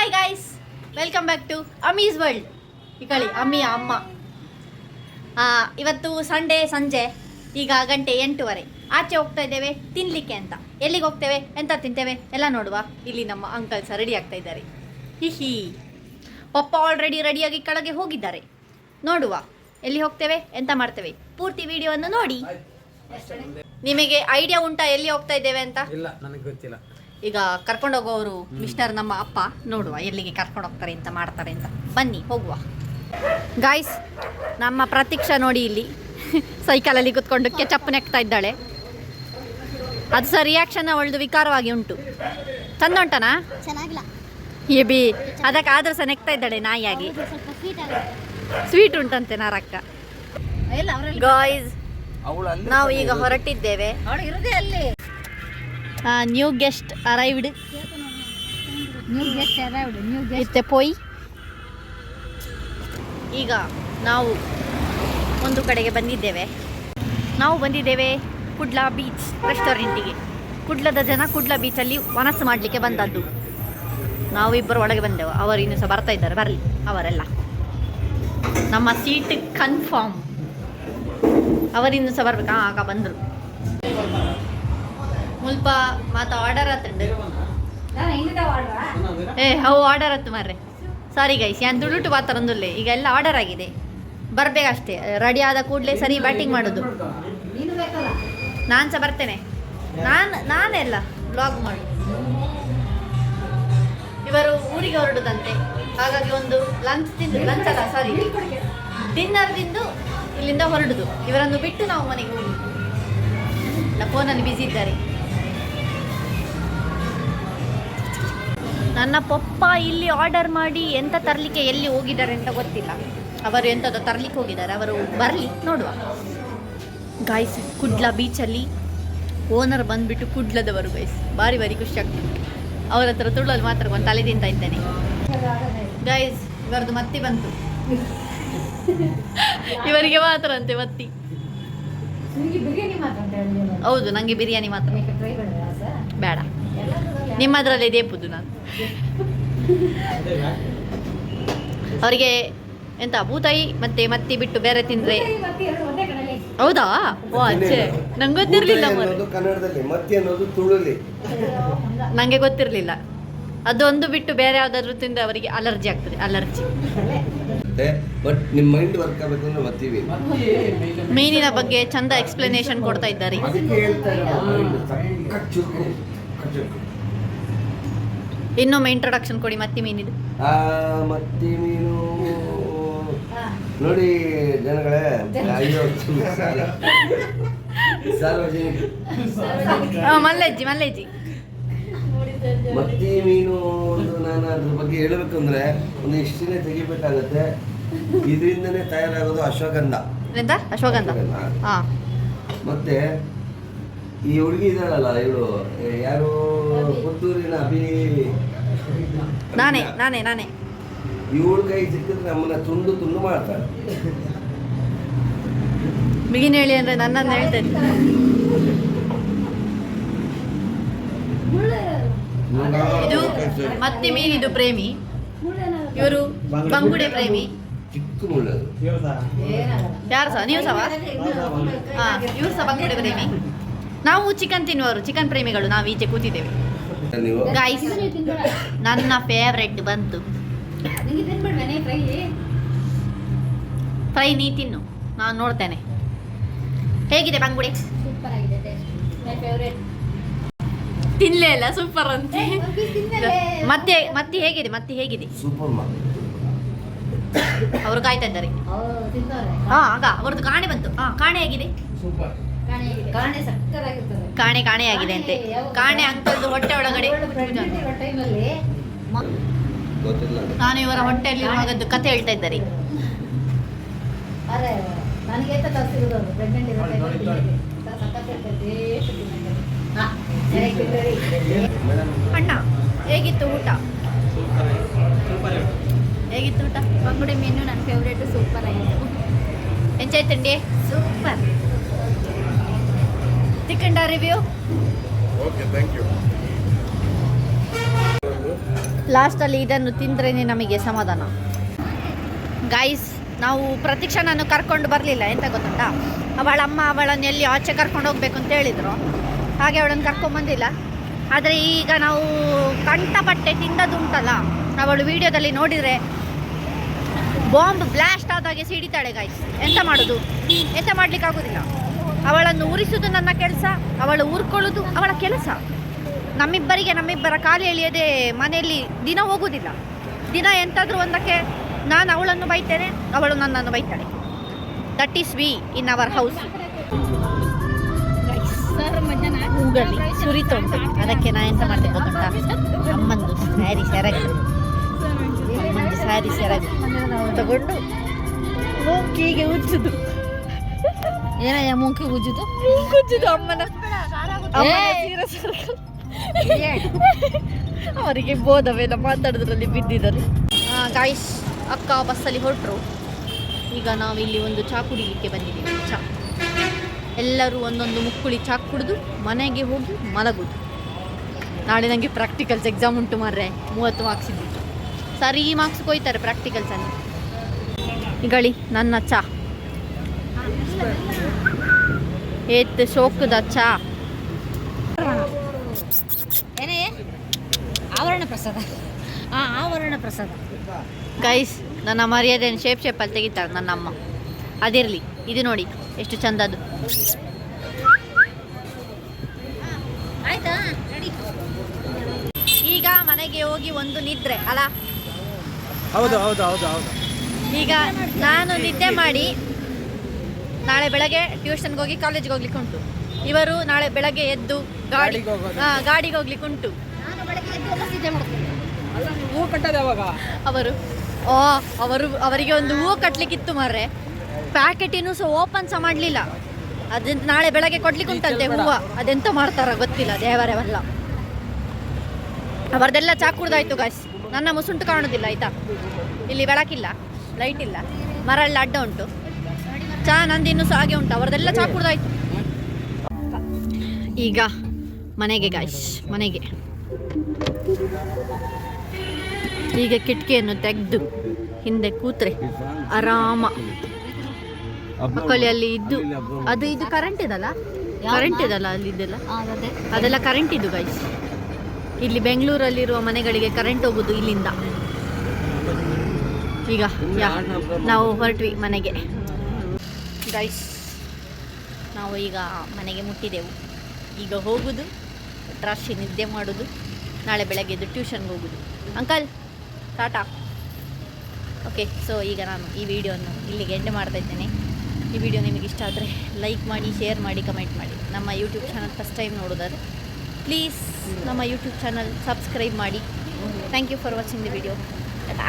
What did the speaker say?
Hi guys, welcome back to Ammi's world. ಈ ಕಳಿ ಅಮ್ಮಿಯ ಅಮ್ಮ. ಇವತ್ತು ಸಂಡೇ ಸಂಜೆ, ಈಗ ಗಂಟೆ 8:15. ಆಚೆ ಹೋಗ್ತಾ ಇದ್ದೇವೆ ತಿನ್ನಲಿಕ್ಕೆ ಅಂತ. ಎಲ್ಲಿಗೆ ಹೋಗ್ತೇವೆ, ಎಂತ ತಿಂತೇವೆ ಎಲ್ಲ ನೋಡುವ. ಇಲ್ಲಿ ನಮ್ಮ ಅಂಕಲ್ಸ್ ರೆಡಿ ಆಗ್ತಾ ಇದ್ದಾರೆ. ಹಿಹಿ, ಪಪ್ಪ ಆಲ್ರೆಡಿ ರೆಡಿಯಾಗಿ ಕೆಳಗೆ ಹೋಗಿದ್ದಾರೆ. ನೋಡುವ ಎಲ್ಲಿ ಹೋಗ್ತೇವೆ, ಎಂತ ಮಾಡ್ತೇವೆ, ಪೂರ್ತಿ ವಿಡಿಯೋವನ್ನು ನೋಡಿ. ನಿಮಗೆ ಐಡಿಯಾ ಉಂಟಾ ಎಲ್ಲಿ ಹೋಗ್ತಾ ಇದ್ದೇವೆ ಅಂತ? ಇಲ್ಲ, ನನಗೆ ಗೊತ್ತಿಲ್ಲ. ಈಗ ಕರ್ಕೊಂಡು ಹೋಗೋರು ಮಿಸ್ಟರ್ ನಮ್ಮ ಅಪ್ಪ. ನೋಡುವ ಎಲ್ಲಿಗೆ ಕರ್ಕೊಂಡು ಹೋಗ್ತಾರೆ ಅಂತ, ಮಾಡ್ತಾರೆ ಅಂತ. ಬನ್ನಿ ಹೋಗುವ. ಗಾಯ್ಸ್, ನಮ್ಮ ಪ್ರತೀಕ್ಷಾ ನೋಡಿ ಇಲ್ಲಿ ಸೈಕಲಲ್ಲಿ ಕೂತ್ಕೊಂಡು ಕೆಚಪ್ ನೆಕ್ತಾ ಇದ್ದಾಳೆ. ಅದು ಸಹ ರಿಯಾಕ್ಷನ್ ಅವಳದು ವಿಕಾರವಾಗಿ ಉಂಟು. ಚಂದ ಉಂಟನಾ? ಚೆನ್ನಾಗಿಲ್ಲ. ಏ ಬಿ, ಅದಕ್ಕೆ ಆದ್ರೂ ಸಹ ನೆಕ್ತಾ ಇದ್ದಾಳೆ ನಾಯಿಯಾಗಿ. ಸ್ವೀಟ್ ಉಂಟಂತೆ ನಾರಕ್ಕ. ಗಾಯ್ಸ್, ನಾವು ಈಗ ಹೊರಟಿದ್ದೇವೆ. New guest arrived. ಇತ್ತೆ ಪೋಯ್. ಈಗ ನಾವು ಒಂದು ಕಡೆಗೆ ಬಂದಿದ್ದೇವೆ. ನಾವು ಬಂದಿದ್ದೇವೆ ಕುಡ್ಲ ಬೀಚ್ ರೆಸ್ಟೋರೆಂಟಿಗೆ. ಕುಡ್ಲದ ಜನ ಕುಡ್ಲ ಬೀಚಲ್ಲಿ ಮನಸ್ಸು ಮಾಡಲಿಕ್ಕೆ ಬಂದದ್ದು. ನಾವು ಇಬ್ಬರು ಒಳಗೆ ಬಂದೆವು. ಅವರು ಇನ್ನೂ ಸಹ ಬರ್ತಾ ಇದ್ದಾರೆ, ಬರಲಿ ಅವರೆಲ್ಲ. ನಮ್ಮ ಸೀಟ್ ಕನ್ಫರ್ಮ್. ಅವರಿನ್ನೂ ಸಹ ಬರ್ಬೇಕು. ಆಗ ಬಂದರು. ಮುಲ್ಪ ಮಾತ ಆರ್ಡರ್ ಆತಂಡು. ಅವು ಆರ್ಡರ್ ಆಯ್ತು ಮಾರ್ರೆ. ಸಾರಿ ಗೈಸ್, ಯಾನ್ ದುಡ್ಡು ಬಾತರಂದುಲ್ಲೆ. ಈಗ ಎಲ್ಲ ಆರ್ಡರ್ ಆಗಿದೆ, ಬರಬೇಕಷ್ಟೇ. ರೆಡಿ ಆದ ಕೂಡಲೇ ಸರಿ ಬ್ಯಾಟಿಂಗ್ ಮಾಡೋದು. ನಾನು ಸಹ ಬರ್ತೇನೆ. ನಾನೆಲ್ಲ ಬ್ಲಾಗ್ ಮಾಡಿ. ಇವರು ಊರಿಗೆ ಹೊರಡುದಂತೆ, ಹಾಗಾಗಿ ಒಂದು ಲಂಚ್ ಅಲ್ಲ ಸಾರಿ ಡಿನ್ನರ್ ತಿಂದು ಇಲ್ಲಿಂದ ಹೊರಡುದು. ಇವರನ್ನು ಬಿಟ್ಟು ನಾವು ಮನೆಗೆ ಹೋಗುದು. ಫೋನಲ್ಲಿ ಬ್ಯುಸಿ ಇದ್ದಾರೆ. ನನ್ನ ಪಪ್ಪ ಇಲ್ಲಿ ಆರ್ಡರ್ ಮಾಡಿ ಎಂತ ತರಲಿಕ್ಕೆ ಎಲ್ಲಿ ಹೋಗಿದ್ದಾರೆ ಅಂತ ಗೊತ್ತಿಲ್ಲ. ಅವರು ಎಂಥದ್ದು ತರಲಿಕ್ಕೆ ಹೋಗಿದ್ದಾರೆ. ಅವರು ಬರಲಿ, ನೋಡುವ. ಗಾಯ್ಸ್, ಕುಡ್ಲ ಬೀಚಲ್ಲಿ ಓನರ್ ಬಂದುಬಿಟ್ಟು ಕುಡ್ಲದವರು. ಗೈಸ್, ಭಾರಿ ಭಾರಿ ಖುಷಿ ಆಗ್ತದೆ. ಅವ್ರ ಹತ್ರ ತುಳಲ್ಲಿ ಮಾತ್ರ ಒಂದು ತಲೆ ತಿಂತ ಇದ್ದೇನೆ. ಗೈಸ್, ಇವರದ್ದು ಮತ್ತಿ ಬಂತು. ಇವರಿಗೆ ಮಾತ್ರ ಅಂತೆ ಮತ್ತಿ. ಹೌದು, ನನಗೆ ಬಿರಿಯಾನಿ ಮಾತ್ರ ಬೇಡ. ನಿಮ್ಮದ್ರಲ್ಲೇ ದೇಪುದು ನಾನು. ಅವರಿಗೆ ಎಂತ ಭೂತಾಯಿ ಮತ್ತೆ ಮತ್ತಿ ಬಿಟ್ಟು ಬೇರೆ ತಿಂದ್ರೆ. ಹೌದಾ? ಓ ಅಚ್ಚೆ, ನಂಗೆ ಗೊತ್ತಿರಲಿಲ್ಲ. ನನಗೆ ಗೊತ್ತಿರಲಿಲ್ಲ. ಅದೊಂದು ಬಿಟ್ಟು ಬೇರೆ ಯಾವ್ದಾದ್ರು ತಿಂದ್ರೆ ಅವರಿಗೆ ಅಲರ್ಜಿ ಆಗ್ತದೆ. ಅಲರ್ಜಿ. ಮೀನಿನ ಬಗ್ಗೆ ಚಂದ ಎಕ್ಸ್ಪ್ಲನೇಷನ್ ಕೊಡ್ತಾ ಇದ್ದಾರೆ. ಇನ್ನೊಮ್ಮೆ ಇಂಟ್ರೊಡಕ್ಷನ್ ಕೊಡಿ ಮತ್ತಿ ಮೀನಿದು. ಮತ್ತಿ ಮೀನು ನೋಡಿ ಜನಗಳೇ. ಮಲ್ಲೆಜ್ಜಿ ಮತ್ತಿ ಮೀನು. ನಾನು ಅದ್ರ ಬಗ್ಗೆ ಹೇಳಬೇಕಂದ್ರೆ ಒಂದು ಇಷ್ಟಿನೇ ತೆಗಿಬೇಕಾಗತ್ತೆ. ಇದರಿಂದನೇ ತಯಾರಾಗೋದು ಅಶ್ವಗಂಧ. ಅಶ್ವಗಂಧ. ಮತ್ತೆ ಈ ಹುಡುಗಿ ಇದ್ದಾಳಲ್ಲ, ಇವಳು ಯಾರು, ಪುತ್ತೂರಿನ ನಾನೇ ಇವಳು ಕೈ ಸಿಕ್ಕಿದ್ರೆ ನಮ್ಮನ್ನ ತುಂಡು ಮಾಡ್ತಾಳೆ. ಬಿಗಿನ ಹೇಳಿ ಅಂದ್ರೆ ನನ್ನನ್ನು ಹೇಳ್ತೇನೆ. ಇದು ಮತ್ತಿ ಮೀನಿದು ಪ್ರೇಮಿ, ಇವರು ಬಂಗುಡೆ ಪ್ರೇಮಿ. ಚಿಕ್ಕ ಮುಳ್ಳದು. ಯಾರು ಸಹ? ನೀವು ಸಹ? ಇವ್ರು ಸಹ ಬಂಗುಡೆ ಪ್ರೇಮಿ. ನಾವು ಚಿಕನ್ ತಿನ್ನುವರು, ಚಿಕನ್ ಪ್ರೇಮಿಗಳು. ನಾವು ಈಚೆ ಕೂತಿದ್ದೇವೆ. ಗೈಸ್, ನನ್ನ ಫೇವ್ರೆಟ್ ಬಂತು. ಫ್ರೈ ನೀ ತಿನ್ನು, ನಾನು ನೋಡ್ತೇನೆ. ಹೇಗಿದೆ ಬಂಗುಡೆ? ತಿನ್ಲೇ ಇಲ್ಲ, ಸೂಪರ್ ಅಂತ. ಮತ್ತೆ ಹೇಗಿದೆ? ಸೂಪರ್. ಅವರು ಕಾಯ್ತಾ ಇದ್ದಾರೆ. ಆಗ ಅವ್ರದ್ದು ಕಾಣೆ ಬಂತು. ಕಾಣೆ ಹೇಗಿದೆ? ಕಾಣೆ ಆಗಿದೆ ಅಂತೆ. ಕಾಣೆ ಅಂಕಲ್ದು ಹೊಟ್ಟೆ ಒಳಗಡೆ. ನಾನು ಇವರ ಹೊಟ್ಟೆಯಲ್ಲಿ ಕತೆ ಹೇಳ್ತಾ ಇದ್ದಾರೆ. ಅಣ್ಣ, ಹೇಗಿತ್ತು ಊಟ? ಬಂಗುಡೆ ಮೆನು ನನ್ನ ಫೇವ್ರೇಟ್. ಸೂಪರ್ ಆಯಿತು. ಎಂಚಾಯ್ತಂಡಿ? Super. Chicken review. Okay, thank you. ಲಾಸ್ಟಲ್ಲಿ ಇದನ್ನು ತಿಂದ್ರೇ ನಮಗೆ ಸಮಾಧಾನ. ಗೈಸ್, ನಾವು ಪ್ರತೀಕ್ಷಾನನ್ನು ಕರ್ಕೊಂಡು ಬರಲಿಲ್ಲ, ಎಂತ ಗೊತ್ತುಂಟಾ, ಅವಳ ಅಮ್ಮ ಅವಳನ್ನು ಎಲ್ಲಿ ಆಚೆ ಕರ್ಕೊಂಡು ಹೋಗ್ಬೇಕು ಅಂತ ಹೇಳಿದರು, ಹಾಗೆ ಅವಳನ್ನು ಕರ್ಕೊಂಡ್ಬಂದಿಲ್ಲ. ಆದರೆ ಈಗ ನಾವು ಕಂಠಪಟ್ಟೆ ತಿಂದದುಂಟಲ್ಲ, ಅವಳು ವಿಡಿಯೋದಲ್ಲಿ ನೋಡಿದರೆ ಬಾಂಬ್ ಬ್ಲಾಸ್ಟ್ ಆದಾಗೆ ಸಿಡಿತಾಳೆ ಗೈಸ್. ಎಂತ ಮಾಡೋದು, ಎಂತ ಮಾಡ್ಲಿಕ್ಕೆ ಆಗೋದಿಲ್ಲ. ಅವಳನ್ನು ಉರಿಸೋದು ನನ್ನ ಕೆಲಸ, ಅವಳು ಊರ್ಕೊಳ್ಳೋದು ಅವಳ ಕೆಲಸ. ನಮ್ಮಿಬ್ಬರ ಕಾಲು ಎಳೆಯದೆ ಮನೆಯಲ್ಲಿ ದಿನ ಹೋಗುವುದಿಲ್ಲ. ದಿನ ಎಂತಾದರೂ ಒಂದಕ್ಕೆ ನಾನು ಅವಳನ್ನು ಬೈತೇನೆ, ಅವಳು ನನ್ನನ್ನು ಬೈತಾಳೆ. That is we in our house. ಹೂಗಲ್ಲಿ ಸುರಿತುಂಟು, ಅದಕ್ಕೆ ನಾನು ಎಂತ ಮಾಡ್ತೇನೆ ಗೊತ್ತುಂಟಾ, ಅಮ್ಮಂದು ಸ್ಯಾರಿ ಸೆರಗು ತಗೊಂಡು ಮೂಕಿಗೆ ಉಜ್ಜುದು. ಏನಯ್ಯ ಮೂಕಿ ಉಜ್ಜುದು? ಅಮ್ಮನ ಸೀರೆ ಸೆರಗು. ಅವರಿಗೆ ಬೋಧವೇನ ಮಾತಾಡೋದ್ರಲ್ಲಿ ಬಿದ್ದಿದ್ದಾರೆ. ಗಾಯ್ಸ್, ಅಕ್ಕ ಬಸ್ಸಲ್ಲಿ ಹೊರಟರು. ಈಗ ನಾವಿಲ್ಲಿ ಒಂದು ಚಾ ಕುಡಿಲಿಕ್ಕೆ ಬಂದಿದ್ದೀವಿ. ಚಾ ಎಲ್ಲರೂ ಒಂದೊಂದು ಮುಕ್ಕುಳಿ ಚಾ ಕುಡಿದು ಮನೆಗೆ ಹೋಗಿ ಮಲಗುದು. ನಾಳೆ ನನಗೆ ಪ್ರಾಕ್ಟಿಕಲ್ಸ್ ಎಕ್ಸಾಮ್ ಉಂಟು ಮಾರ್ರೆ, 30 ಮಾರ್ಕ್ಸ್ ಇದ್ದು. ಸರಿ, ಈ ಮಾರ್ಕ್ಸ್ ಕೊಯ್ತಾರೆ ಪ್ರಾಕ್ಟಿಕಲ್ಸನ್ನು. ಈಗಳಿ ನನ್ನ ಚಾ ಏತ್ ಶೋಕದ ಚಾ. ಏನೇ ಆವರಣ ಪ್ರಸಾದ, ಆವರಣ ಪ್ರಸಾದ. ಗೈಸ್, ನನ್ನ ಮರ್ಯಾದೆಯನ್ನು ಶೇಪಲ್ಲಿ ತೆಗಿತಾರೆ ನನ್ನ ಅಮ್ಮ. ಅದಿರಲಿ, ಇದು ನೋಡಿ ಎಷ್ಟು ಚಂದದು. ಆಯ್ತಾ, ರೆಡಿ. ಈಗ ಮನೆಗೆ ಹೋಗಿ ಒಂದು ನಿದ್ರೆ ಅಲ್ಲ. ಹೌದು ಹೌದು ಹೌದು ಹೌದು. ಈಗ ನಾನು ನಿದ್ದೆ ಮಾಡಿ ನಾಳೆ ಬೆಳಗ್ಗೆ ಟ್ಯೂಷನ್ಗೆ ಹೋಗಿ ಕಾಲೇಜ್ಗೆ ಹೋಗ್ಲಿಕ್ಕೆ ಉಂಟು. ಇವರು ನಾಳೆ ಬೆಳಗ್ಗೆ ಎದ್ದು ಗಾಡಿಗೆ ಹೋಗ್ಲಿಕ್ಕೆ ಉಂಟು. ನಾನು ಬೆಳಗ್ಗೆ ಎದ್ದು ಎಲ್ಲ ಸಿದ್ಧೆ ಮಾಡ್ತೀನಿ. ಹೂ ಕಟ್ಟೋದು ಯಾವಾಗ? ಅವರಿಗೆ ಒಂದು ಹೂವು ಕಟ್ಲಿಕ್ಕಿತ್ತು ಮಾರ್ರೆ. ಪ್ಯಾಕೆಟಿನೂ ಸಹ ಓಪನ್ ಸಹ ಮಾಡಲಿಲ್ಲ. ಅದನ್ನ ನಾಳೆ ಬೆಳಗ್ಗೆ ಕೊಡ್ಲಿಕ್ಕೆ ಉಂಟಂತೆ ಹೂವು. ಅದೆಂತ ಮಾಡ್ತಾರ ಗೊತ್ತಿಲ್ಲ, ದೇವರವಲ್ಲ. ಅವರದೆಲ್ಲ ಚಾ ಕುಡ್ದಾಯ್ತು ಗಾಯ್ಸ್. ನನ್ನ ಮುಸುಂಟು ಕಾಣೋದಿಲ್ಲ ಆಯ್ತಾ. ಇಲ್ಲಿ ಬೆಳಕಿಲ್ಲ, ಲೈಟ್ ಇಲ್ಲ, ಮರ ಎಲ್ಲ ಅಡ್ಡ ಉಂಟು. ಚಾ ನಂದಿನ್ನೂ ಸಹ ಹಾಗೆ ಉಂಟು. ಅವರದೆಲ್ಲ ಚಾ ಕುಡ್ದಾಯ್ತು. ಈಗ ಮನೆಗೆ ಗಾಯ್ಸ್, ಮನೆಗೆ ಈಗ ಕಿಟಕಿಯನ್ನು ತೆಗೆದು ಹಿಂದೆ ಕೂತ್ರೆ ಆರಾಮ ಮಕ್ಕಳು ಅಲ್ಲಿ ಇದ್ದು. ಇದು ಕರೆಂಟ್ ಇದಲ್ಲ ಅಲ್ಲಿ ಇದೆಲ್ಲ, ಅದೆಲ್ಲ ಕರೆಂಟ್ ಇದು ಗೈಸ್. ಇಲ್ಲಿ ಬೆಂಗಳೂರಲ್ಲಿರುವ ಮನೆಗಳಿಗೆ ಕರೆಂಟ್ ಹೋಗುದು ಇಲ್ಲಿಂದ. ಈಗ ನಾವು ಹೊರಟ್ವಿ ಮನೆಗೆ ಗೈಸ್. ನಾವು ಈಗ ಮನೆಗೆ ಮುಟ್ಟಿದೆವು. ಈಗ ಹೋಗುದು, ರಾಶಿ ನಿದ್ದೆ ಮಾಡೋದು, ನಾಳೆ ಬೆಳಗ್ಗೆ ಎದ್ದು ಟ್ಯೂಷನ್ಗೆ ಹೋಗೋದು. ಅಂಕಲ್ ಟಾಟಾ. ಓಕೆ, ಸೊ ಈಗ ನಾನು ಈ ವಿಡಿಯೋವನ್ನು ಇಲ್ಲಿಗೆ ಎಂಡ್ ಮಾಡ್ತಾ ಇದ್ದೇನೆ. ಈ ವಿಡಿಯೋ ನಿಮಗೆ ಇಷ್ಟ ಆದರೆ ಲೈಕ್ ಮಾಡಿ, ಶೇರ್ ಮಾಡಿ, ಕಮೆಂಟ್ ಮಾಡಿ. ನಮ್ಮ ಯೂಟ್ಯೂಬ್ ಚಾನಲ್ ಫಸ್ಟ್ ಟೈಮ್ ನೋಡೋದಾದ್ರೆ ಪ್ಲೀಸ್ ನಮ್ಮ ಯೂಟ್ಯೂಬ್ ಚಾನಲ್ ಸಬ್ಸ್ಕ್ರೈಬ್ ಮಾಡಿ. Thank you for watching the video. Tata.